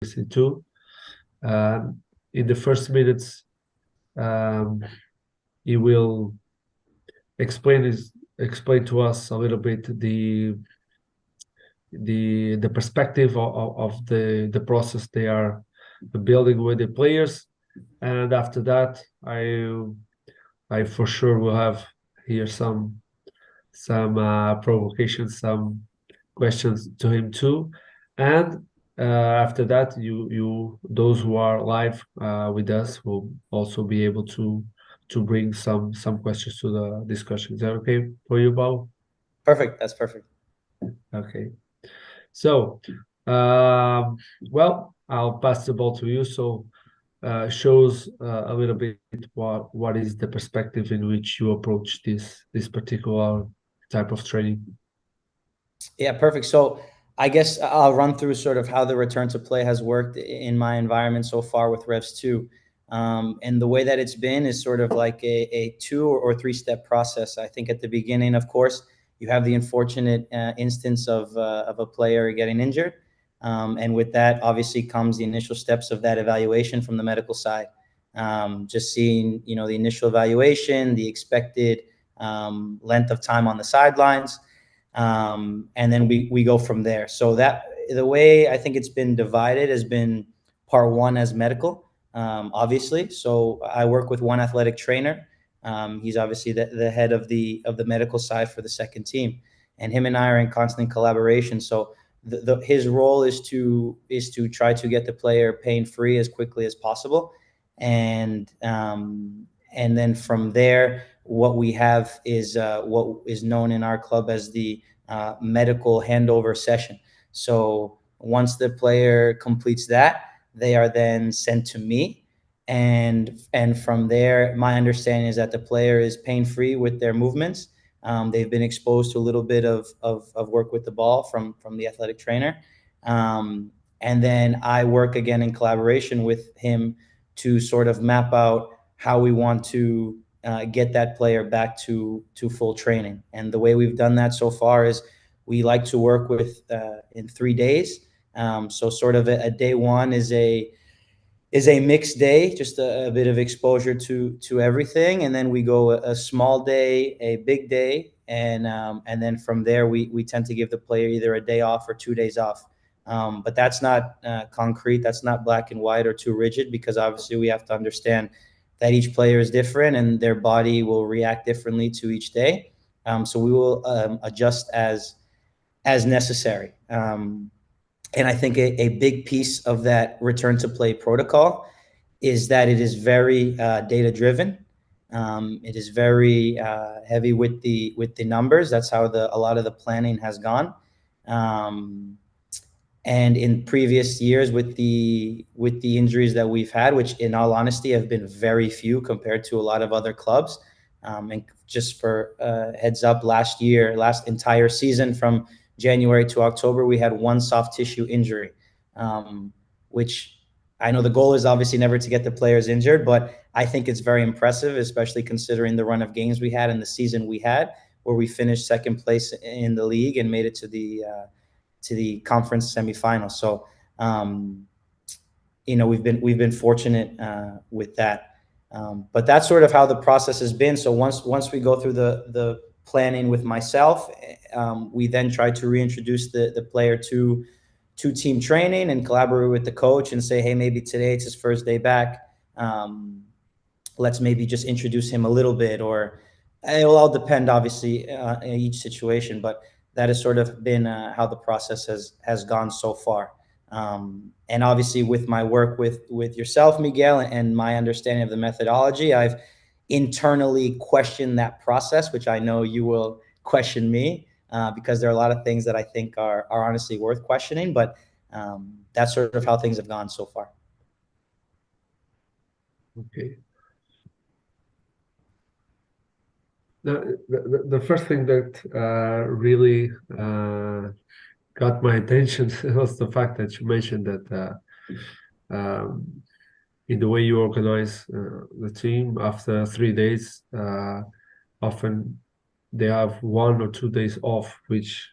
too. In the first minutes, he will explain to us a little bit the perspective of the process they are building with the players, and after that, I for sure will have here some provocations, some questions to him too, and after that, you those who are live with us will also be able to bring some questions to the discussion. Is that okay for you, Bob? Perfect. That's perfect. Okay. So, well, I'll pass the ball to you. So, shows a little bit what is the perspective in which you approach this particular type of training. Yeah, perfect. So I guess I'll run through sort of how the return to play has worked in my environment so far with Revs 2. And the way that it's been is sort of like a two or three step process. I think at the beginning, of course, you have the unfortunate instance of a player getting injured. And with that, obviously, comes the initial steps of that evaluation from the medical side. Just seeing, the initial evaluation, the expected length of time on the sidelines, and then we go from there. So that the way I think it's been divided has been part one as medical, obviously. So I work with one athletic trainer. He's obviously the head of the medical side for the second team, and him and I are in constant collaboration. So his role is to try to get the player pain free as quickly as possible, and then from there, what we have is what is known in our club as the medical handover session. So once the player completes that, they are then sent to me, and from there, my understanding is that the player is pain free with their movements. They've been exposed to a little bit of work with the ball from the athletic trainer. And then I work again in collaboration with him to sort of map out how we want to get that player back to full training. And the way we've done that so far is we like to work with in 3 days. So sort of a day one is a mixed day, just a bit of exposure to everything, and then we go a small day, a big day, and then from there we tend to give the player either a day off or 2 days off. But that's not concrete. That's not black and white or too rigid, because obviously we have to understand that each player is different and their body will react differently to each day. So we will adjust as necessary. And I think a big piece of that return to play protocol is that it is very data driven. It is very heavy with the numbers. That's how a lot of the planning has gone. Um, and in previous years, with the injuries that we've had, which in all honesty have been very few compared to a lot of other clubs, and just for heads up, last entire season from January to October, we had one soft tissue injury, which I know the goal is obviously never to get the players injured, but I think it's very impressive, especially considering the run of games we had and the season we had, where we finished second place in the league and made it to the conference semifinals. So, we've been fortunate with that. But that's sort of how the process has been. So once we go through the planning with myself, we then try to reintroduce the player to team training and collaborate with the coach and say, hey, maybe today it's his first day back. Let's maybe just introduce him a little bit, or it will all depend, obviously, in each situation. But that has sort of been how the process has gone so far. And obviously, with my work with yourself, Miguel, and my understanding of the methodology, I've internally questioned that process, which I know you will question me, because there are a lot of things that I think are honestly worth questioning. But that's sort of how things have gone so far. Okay. The first thing that really got my attention was the fact that you mentioned that in the way you organize the team after 3 days, often they have 1 or 2 days off, which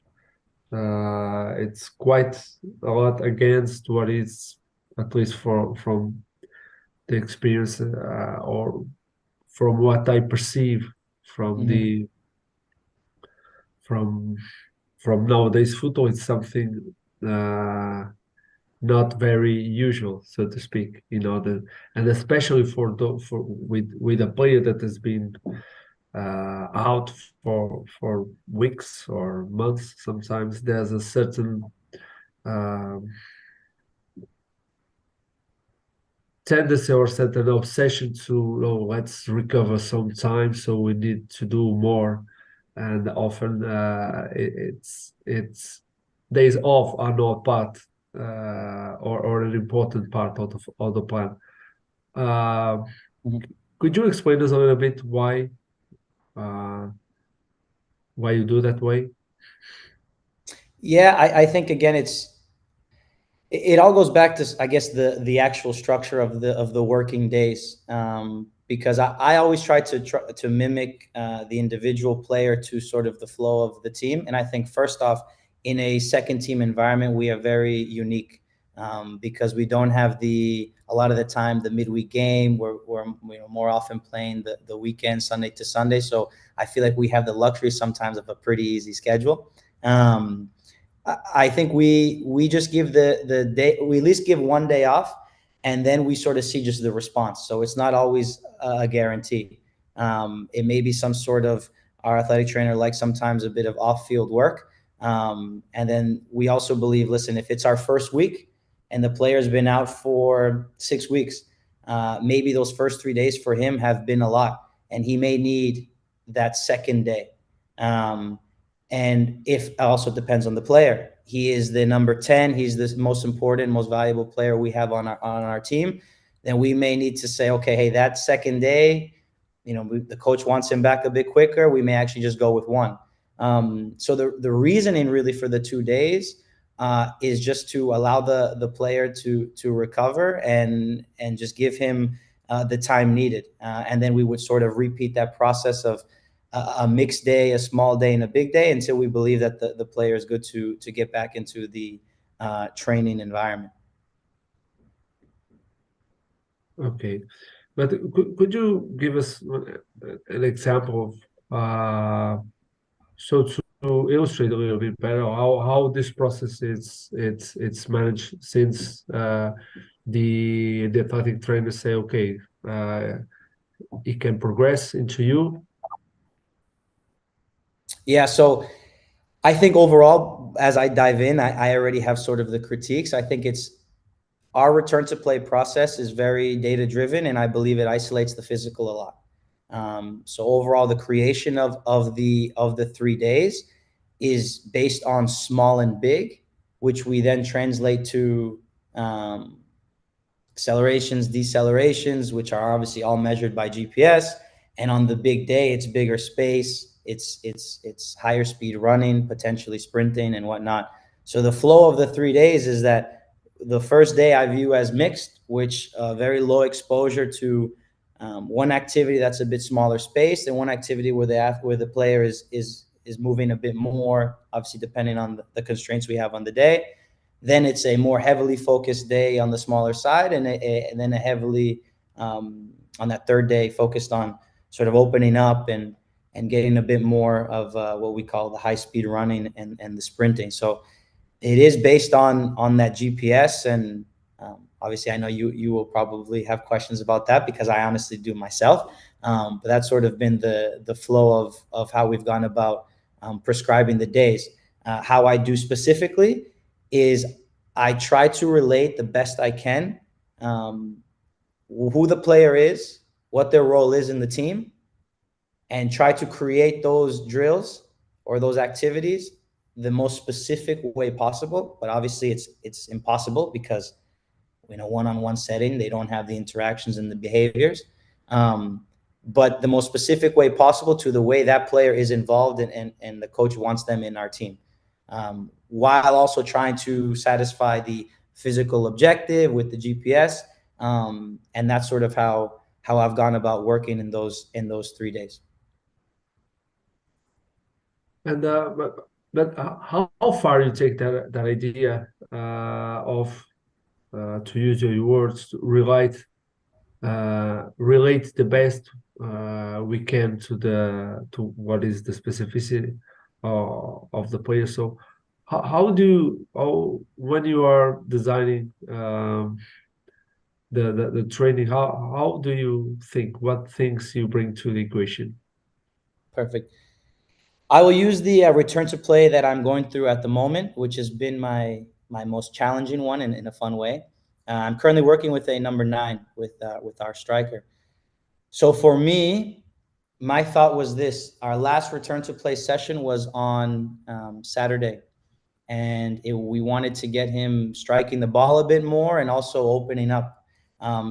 it's quite a lot against what is at least from the experience or from what I perceive from Mhm. the from from nowadays football. It's something not very usual, so to speak. And especially for with a player that has been out for weeks or months. Sometimes there's a certain um, tendency or certain obsession to, oh, let's recover some time, so we need to do more, and often it's days off are not part or an important part of the plan. Uh, Mhm. could you explain us a little bit uh, why you do that way? Yeah, I think again, it all goes back to, I guess, the actual structure of the working days, because I always try to mimic the individual player to sort of the flow of the team. And I think first off, in a second team environment, we are very unique, because we don't have a lot of the time the midweek game. We're more often playing the weekend, Sunday to Sunday. So I feel like we have the luxury sometimes of a pretty easy schedule. I think we just give the day, we at least give one day off, and then we sort of see just the response. So it's not always a guarantee. It may be some sort of, our athletic trainer likes sometimes a bit of off field work, and then we also believe, listen, if it's our first week and the player's been out for 6 weeks, maybe those first 3 days for him have been a lot, and he may need that second day. Um, and if also depends on the player. He is the number 10. He's the most important, most valuable player we have on our team. Then we may need to say, okay, hey, that second day, the coach wants him back a bit quicker. We may actually just go with one. So the reasoning really for the 2 days is just to allow the player to recover and just give him the time needed. And then we would sort of repeat that process of a mixed day, a small day, and a big day until we believe that the player is good to get back into the training environment. Okay, but could you give us an example of so to illustrate a little bit better how this process it's managed, since the athletic trainers say, okay, uh, it can progress into you. Yeah, so I think overall, as I dive in, I already have sort of the critiques. I think it's our return to play process is very data driven, and I believe it isolates the physical a lot. So overall, the creation of the 3 days is based on small and big, which we then translate to um, accelerations, decelerations, which are obviously all measured by GPS. And on the big day, it's bigger space, it's higher speed running, potentially sprinting and whatnot. So the flow of the 3 days is that the first day I view as mixed, which very low exposure to one activity that's a bit smaller space, and one activity where the player is moving a bit more, obviously depending on the constraints we have on the day. Then it's a more heavily focused day on the smaller side, and then a heavily on that third day focused on sort of opening up and getting a bit more of what we call the high speed running and the sprinting. So it is based on that GPS, and obviously I know you will probably have questions about that because I honestly do myself. But that's sort of been the flow of how we've gone about prescribing the days. How I do specifically is I try to relate the best I can um, who the player is, what their role is in the team, and try to create those drills or those activities the most specific way possible. But obviously, it's impossible because one-on-one setting they don't have the interactions and the behaviors. Um, but the most specific way possible to the way that player is involved and the coach wants them in our team, while also trying to satisfy the physical objective with the GPS. And that's sort of how I've gone about working in those 3 days. And but how far you take that idea of to use your words, to relate the best we can to what is the specificity of the player. So when you are designing the training, how do you think, what things you bring to the equation? Perfect. I will use the return to play that I'm going through at the moment, which has been my most challenging one in a fun way. I'm currently working with a number 9 with our striker. So for me, my thought was this: our last return to play session was on Saturday, and we wanted to get him striking the ball a bit more and also opening up.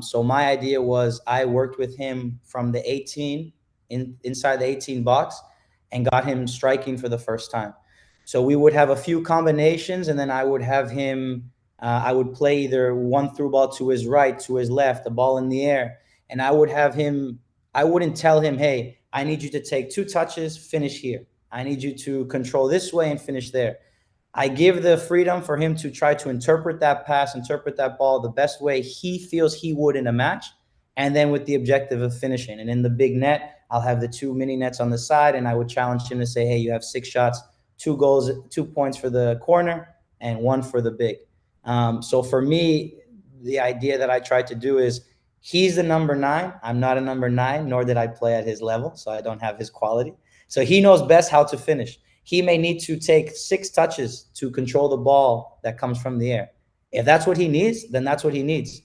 So my idea was I worked with him from the 18 inside the 18 box and got him striking for the first time. So we would have a few combinations, and then I would have him. I would play either one through ball to his right, to his left, the ball in the air, and I would have him. I wouldn't tell him, "Hey, I need you to take 2 touches, finish here. I need you to control this way and finish there." I give the freedom for him to try to interpret that pass, interpret that ball the best way he feels he would in a match, and then with the objective of finishing. And in the big net, I'll have the 2 mini nets on the side, and I would challenge him to say, hey, you have 6 shots, 2 goals, 2 points for the corner, and 1 for the big. So for me, the idea that I tried to do is he's the number 9. I'm not a number 9, nor did I play at his level, so I don't have his quality. So he knows best how to finish. He may need to take 6 touches to control the ball that comes from the air. If that's what he needs, then that's what he needs.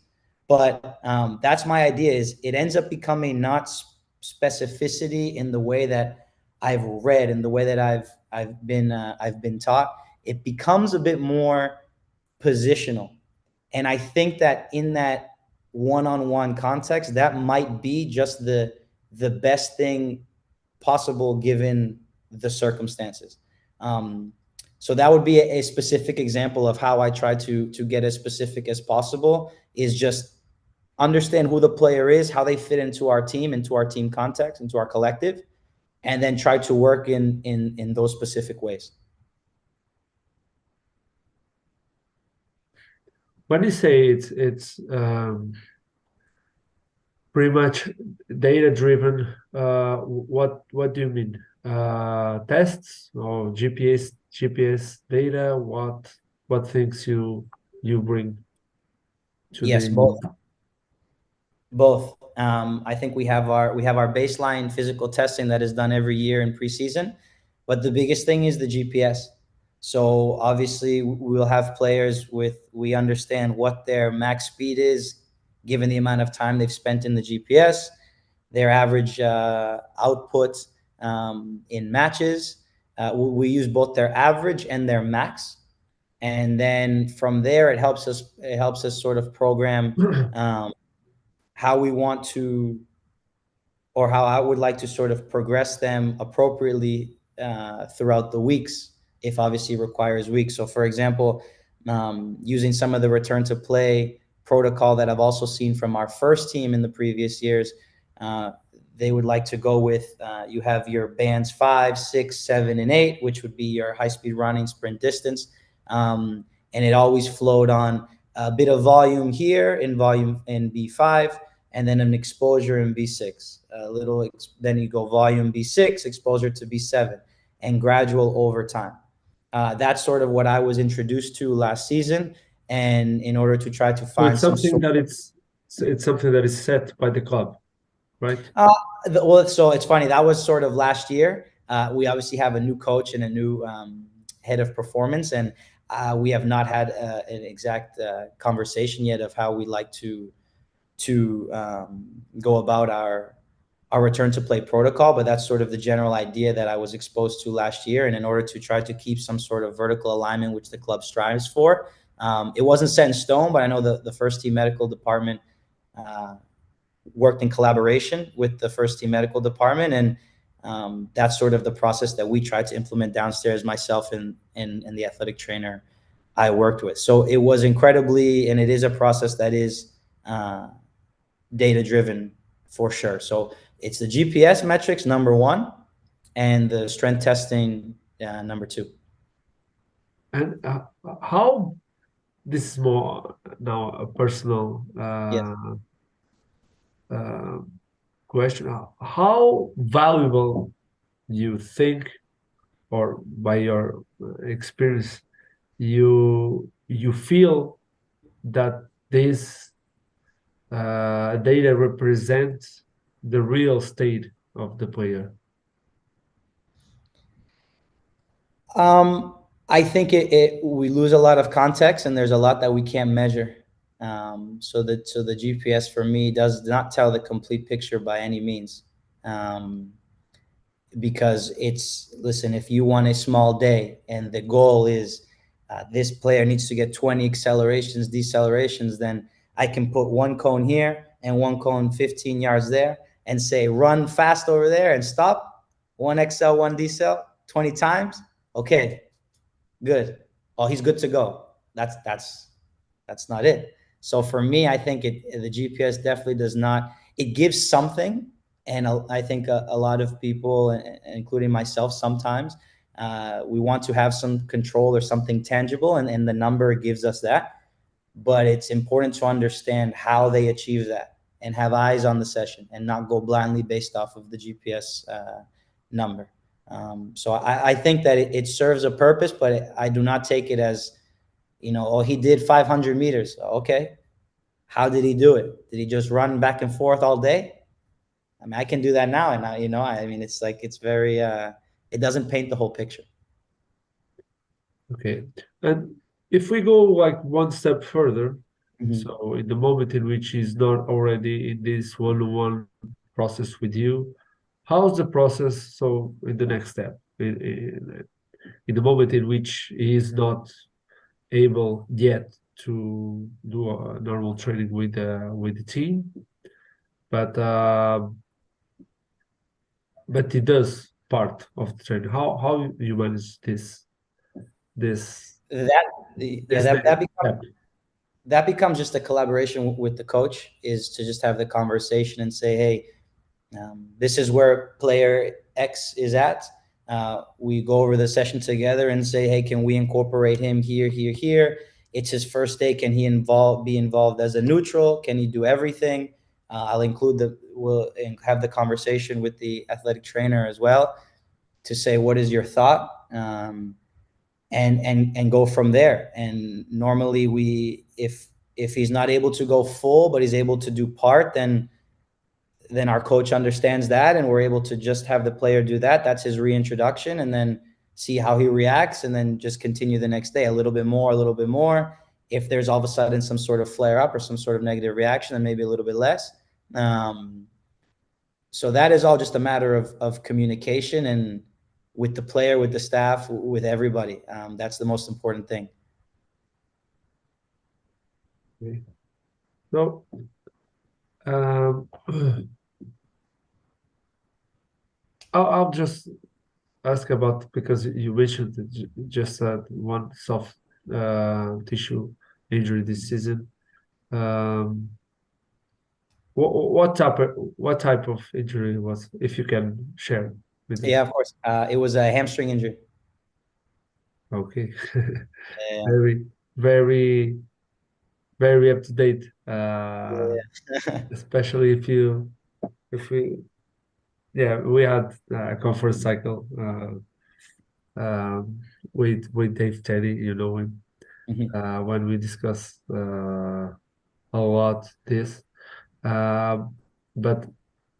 But that's my idea. Is it ends up becoming not specificity in the way that I've read and the way that I've been taught. It becomes a bit more positional, and I think that in that one-on-one context, that might be just the best thing possible given the circumstances. So that would be a specific example of how I try to get as specific as possible, is just understand who the player is, how they fit into our team context, into our collective, and then try to work in those specific ways. When you say it's pretty much data driven, what do you mean? Tests or GPS data? What things you bring to Yes, the both. I think we have our baseline physical testing that is done every year in preseason, but the biggest thing is the GPS. So obviously we'll have players we understand what their max speed is given the amount of time they've spent in the GPS, their average output in matches. We use both their average and their max, and then from there it helps us sort of program how we want to, or how I would like to sort of progress them appropriately throughout the weeks, if obviously requires weeks. So for example, using some of the return to play protocol that I've also seen from our first team in the previous years, they would like to go with, you have your bands 5, 6, 7, and 8, which would be your high speed running sprint distance. And it always flowed on a bit of volume here in B5, and then an exposure in B6, then you go volume B6, exposure to B7, and gradual over time. That's sort of what I was introduced to last season, and in order to try to find it's something that is set by the club, right? Well, so it's funny, that was sort of last year. We obviously have a new coach and a new head of performance, and we have not had an exact conversation yet of how we like to go about our return to play protocol, but that's sort of the general idea that I was exposed to last year. And in order to try to keep some sort of vertical alignment, which the club strives for, it wasn't set in stone, but I know the first team medical department worked in collaboration with the first team medical department, and that's sort of the process that we tried to implement downstairs, myself and the athletic trainer I worked with. So it was incredibly, and it is a process that is data driven for sure. So it's the GPS metrics number 1, and the strength testing number 2. And how this is more now a personal Yes. uh, question. How valuable you think, or by your experience, you feel that this data represents the real state of the player? I think we lose a lot of context, and there's a lot that we can't measure. So the GPS for me does not tell the complete picture by any means. Um, because it's, listen, if you want a small day and the goal is this player needs to get 20 accelerations, decelerations, then I can put one cone here and one cone 15 yards there and say run fast over there and stop, one XL, one decel 20 times. Okay, good. Oh, he's good to go. That's not it. So for me, I think the GPS definitely does not. It gives something, and I think a lot of people, including myself, sometimes we want to have some control or something tangible, and the number gives us that. But it's important to understand how they achieve that and have eyes on the session and not go blindly based off of the GPS number. So I think that it serves a purpose, but I do not take it as, oh, he did 500 meters. Okay. How did he do it? Did he just run back and forth all day? I mean, I can do that now. And I mean, it's like, it's very, it doesn't paint the whole picture. Okay. And if we go like one step further, Mhm. so in the moment in which he's not already in this one-on-one process with you, how's the process? So in the next step, in the moment in which he is not able yet to do a normal training with the team, but he does part of the training. How you manage this That, yeah, this that becomes, step? just a collaboration with the coach, is to just have the conversation and say, hey, this is where player X is at. We go over the session together and say, hey, can we incorporate him here, here, here? It's his first day. Can he be involved as a neutral? Can he do everything? We'll have the conversation with the athletic trainer as well to say, what is your thought? And go from there. And normally if he's not able to go full, but he's able to do part, then our coach understands that, and we're able to just have the player do that. That's his reintroduction, and then see how he reacts, and then just continue the next day a little bit more, a little bit more. If there's all of a sudden some sort of flare up or some sort of negative reaction, then maybe a little bit less. So that is all just a matter of communication, and with the player, with the staff, with everybody. That's the most important thing. Okay. So, um, I'll just ask about, because you mentioned that just one soft tissue injury this season. Um, what type of injury was, if you can share with Yeah, us? of course. It was a hamstring injury. Okay. Yeah. Very, very, very up to date. Yeah. Especially if we, yeah, we had a conference cycle with Dave Teddy, you know him, Mhm. when we discussed a lot this. But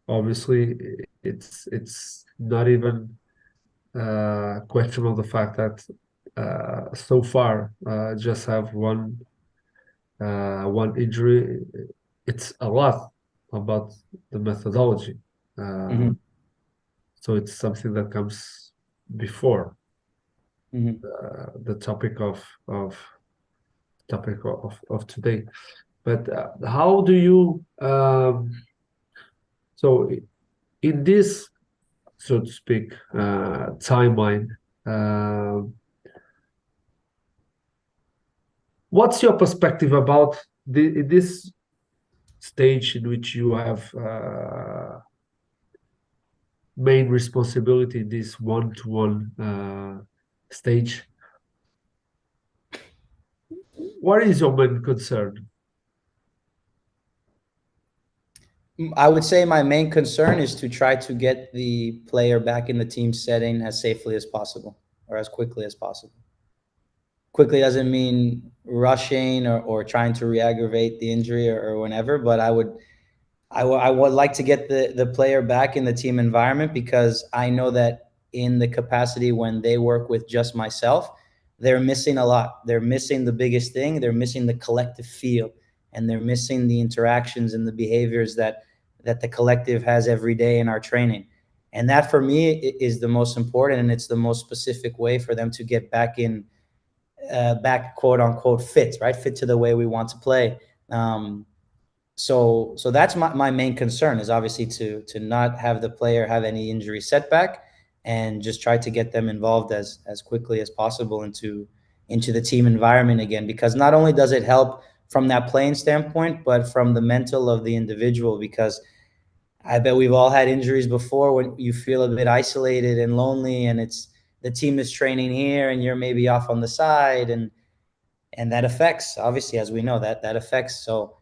obviously, it's not even questionable the fact that so far just have one injury. It's a lot about the methodology. Uh, Mhm. so it's something that comes before Mhm. the topic of today. But how do you so in this, so to speak, timeline, uh, what's your perspective about this stage in which you have main responsibility, this one-to-one stage? what is your main concern? I would say my main concern is to try to get the player back in the team setting as safely as possible or as quickly as possible. Quickly doesn't mean rushing or trying to re-aggravate the injury or whenever, but I would like to get the player back in the team environment, because I know that in the capacity when they work with just myself, they're missing a lot. They're missing the biggest thing. They're missing the collective feel, and they're missing the interactions and the behaviors that the collective has every day in our training. And that for me is the most important, and it's the most specific way for them to get back in, back quote unquote fit, right? Fit to the way we want to play. So that's my main concern, is obviously to not have the player have any injury setback, and just try to get them involved as quickly as possible into the team environment again, because not only does it help from that playing standpoint, but from the mental of the individual, because I bet we've all had injuries before when you feel a bit isolated and lonely, and it's the team is training here and you're maybe off on the side, and that affects, obviously, as we know, that affects. So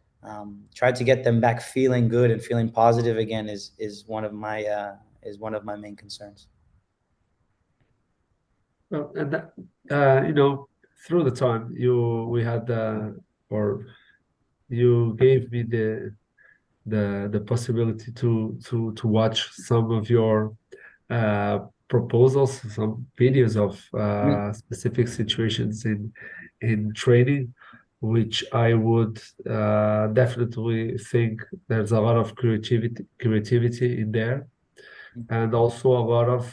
try to get them back feeling good and feeling positive again is one of my main concerns. Well, and that, through the time we had or you gave me the possibility to watch some of your proposals, some videos of Mm. specific situations in training, which I would definitely think there's a lot of creativity in there, and also a lot of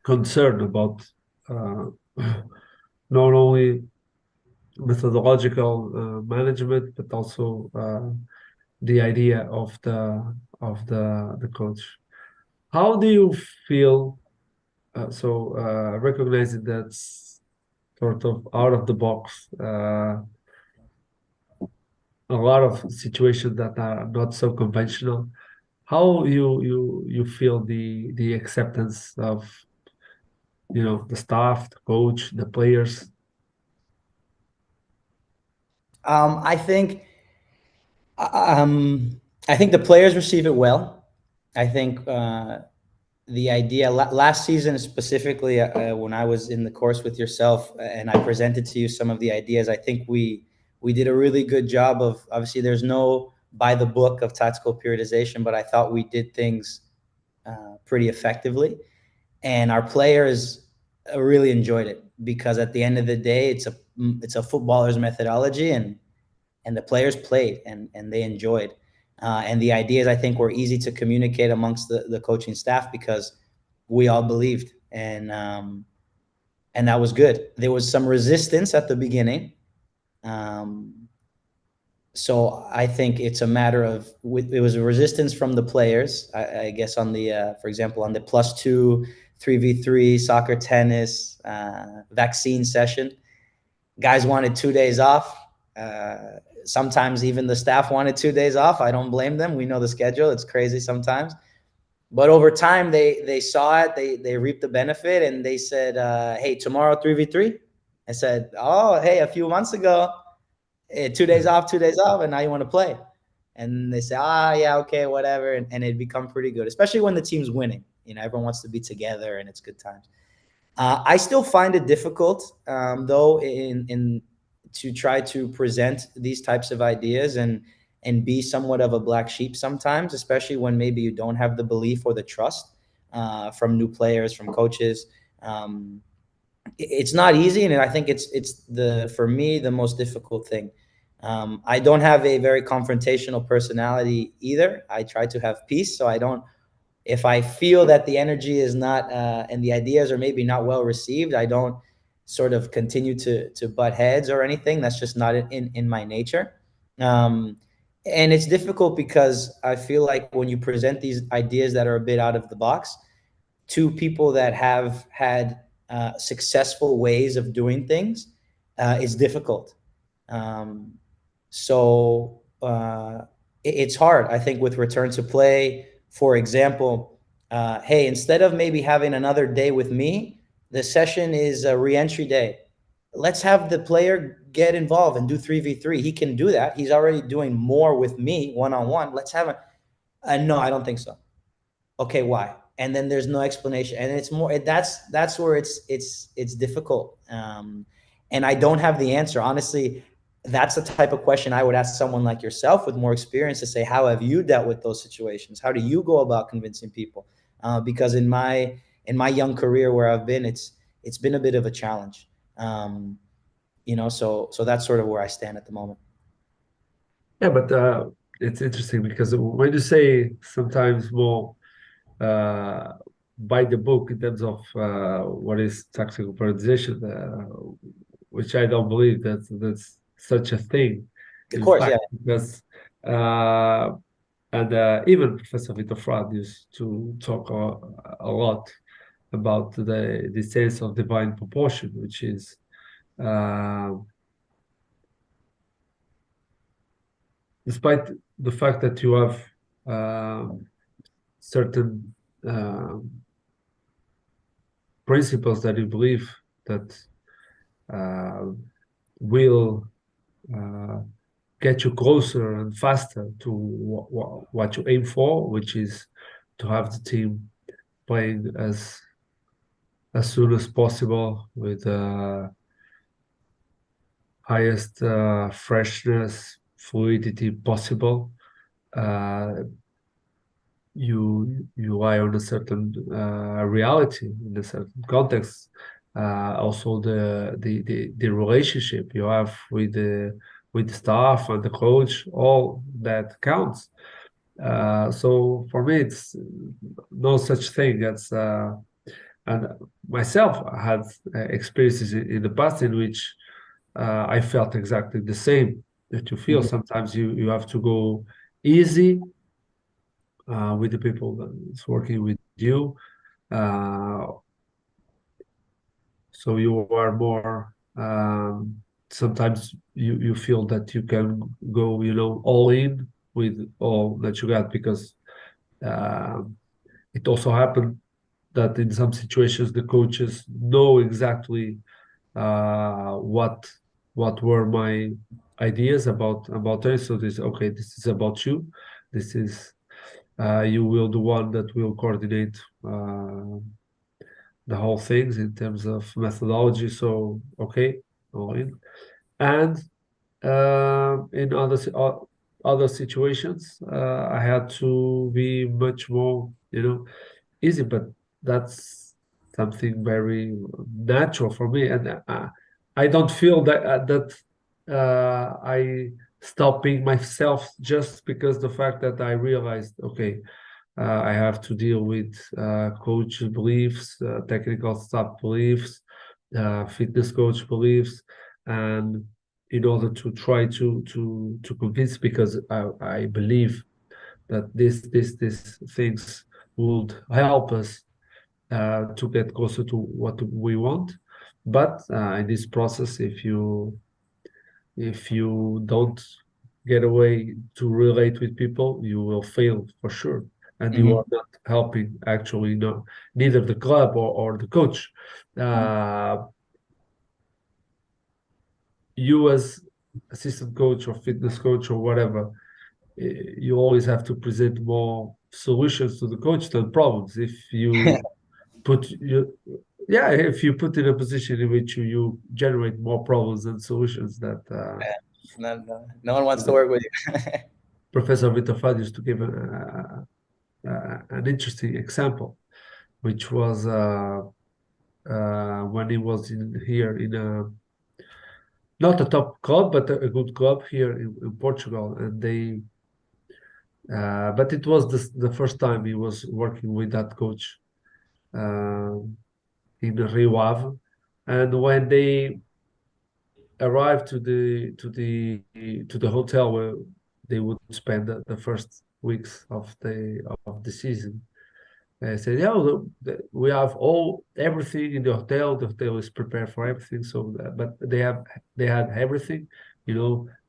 concern about uh, not only methodological management, but also the idea of the coach. How do you feel? Recognizing that's sort of out of the box, a lot of situations that are not so conventional. How you feel the acceptance of the staff, the coach, the players? I think I think the players receive it well. I think the idea last season specifically, when I was in the course with yourself and I presented to you some of the ideas, I think we did a really good job of, obviously there's no by the book of tactical periodization, but I thought we did things pretty effectively, and our players really enjoyed it, because at the end of the day, it's a footballer's methodology, and the players played and they enjoyed. And the ideas, I think, were easy to communicate amongst the coaching staff, because we all believed, and that was good. There was some resistance at the beginning. So I think it's a matter of, it was a resistance from the players, I guess, on the, for example, on the +2, 3v3, soccer, tennis, vaccine session. Guys wanted 2 days off. Sometimes even the staff wanted 2 days off. I don't blame them. We know the schedule. It's crazy sometimes. But over time, they saw it. They reaped the benefit, and they said, hey, tomorrow 3v3. I said, oh, hey, a few months ago, 2 days off, 2 days off, and now you want to play. And they say, yeah, okay, whatever. And it become pretty good, especially when the team's winning. Everyone wants to be together, and it's good times. I still find it difficult, though, in to try to present these types of ideas and be somewhat of a black sheep sometimes, especially when maybe you don't have the belief or the trust from new players, from coaches. It's not easy, and I think it's for me the most difficult thing. I don't have a very confrontational personality either. I try to have peace, so I don't. If I feel that the energy is not and the ideas are maybe not well received, I don't sort of continue to butt heads or anything. That's just not in my nature. And it's difficult because I feel like when you present these ideas that are a bit out of the box to people that have had successful ways of doing things, it's difficult. So it's hard, I think, with return to play. For example, hey, instead of maybe having another day with me, the session is a re-entry day. Let's have the player get involved and do 3v3. He can do that. He's already doing more with me one-on-one. Let's have no, I don't think so. Okay, why? And then there's no explanation, and it's more, that's where it's difficult. And I don't have the answer, honestly. That's the type of question I would ask someone like yourself with more experience, to say, how have you dealt with those situations? How do you go about convincing people? Because in my young career where I've been, it's been a bit of a challenge. So that's sort of where I stand at the moment. Yeah, but it's interesting because when you say sometimes more uh, by the book in terms of what is tactical periodization, which I don't believe that's such a thing, Of in course, fact, yeah. because and even Professor Vitor Frade used to talk a lot about the sense of divine proportion, which is uh, despite the fact that you have certain principles that you believe that uh, will uh, get you closer and faster to what you aim for, which is to have the team playing as soon as possible with highest freshness, fluidity possible. You rely on a certain reality in a certain context. Also, the relationship you have with the staff and the coach, all that counts. So for me, it's no such thing as and myself I had experiences in the past in which I felt exactly the same that you feel. Mhm. Sometimes you have to go easy with the people that's working with you. Uh, so you are more, sometimes you feel that you can go, all in with all that you got, because uh, it also happened that in some situations the coaches know exactly what were my ideas about it. So this, okay, this is about you. This is you will the one that will coordinate the whole things in terms of methodology. So okay, all in. And in other situations, I had to be much more, easy. But that's something very natural for me, and I don't feel that I stop being myself just because the fact that I realized, okay, I have to deal with coach beliefs, technical staff beliefs, fitness coach beliefs, and in order to try to convince, because I believe that these things would help us to get closer to what we want. But in this process, if you don't get a way to relate with people, you will fail for sure. And you Mhm. are not helping, actually, no, neither the club or the coach. Mhm. Uh, you as assistant coach or fitness coach or whatever, you always have to present more solutions to the coach than problems. If you put you yeah, if you put in a position in which you generate more problems than solutions, that No one wants to work with you. Professor Vitor Fad used to give an interesting example, which was when he was here in a not a top club, but a good club here in Portugal, and but it was the first time he was working with that coach uh, in Rio Ave, and when they arrived to the hotel where they would spend the first weeks of the season. I said, yeah, we have everything in the hotel. The hotel is prepared for everything. So, but they had everything,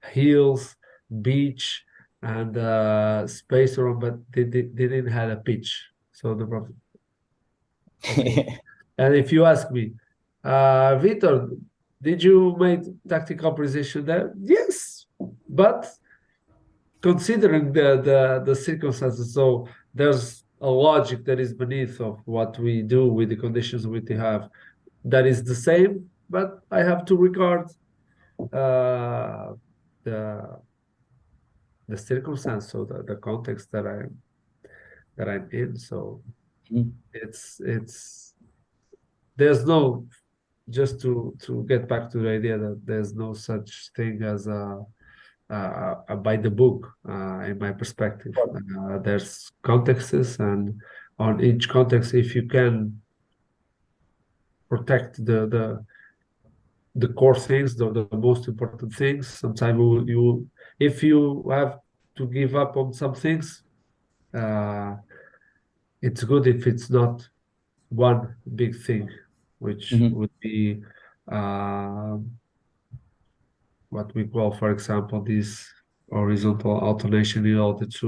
hills, beach, and space around, but they didn't have a pitch. So the okay. And if you ask me, Vitor, Did you make tactical precision there? Yes, but considering the circumstances, so there's a logic that is beneath of what we do with the conditions we have that is the same, but I have to regard uh, the the circumstance, so the context that I'm in. So Mhm. it's there's no, just to get back to the idea that there's no such thing as a by the book in my perspective. There's contexts, and on each context, if you can protect the core things, the most important things, sometimes you if you have to give up on some things, uh, it's good if it's not one big thing, which Mhm. would be uh, what we call, for example, this horizontal alternation in order to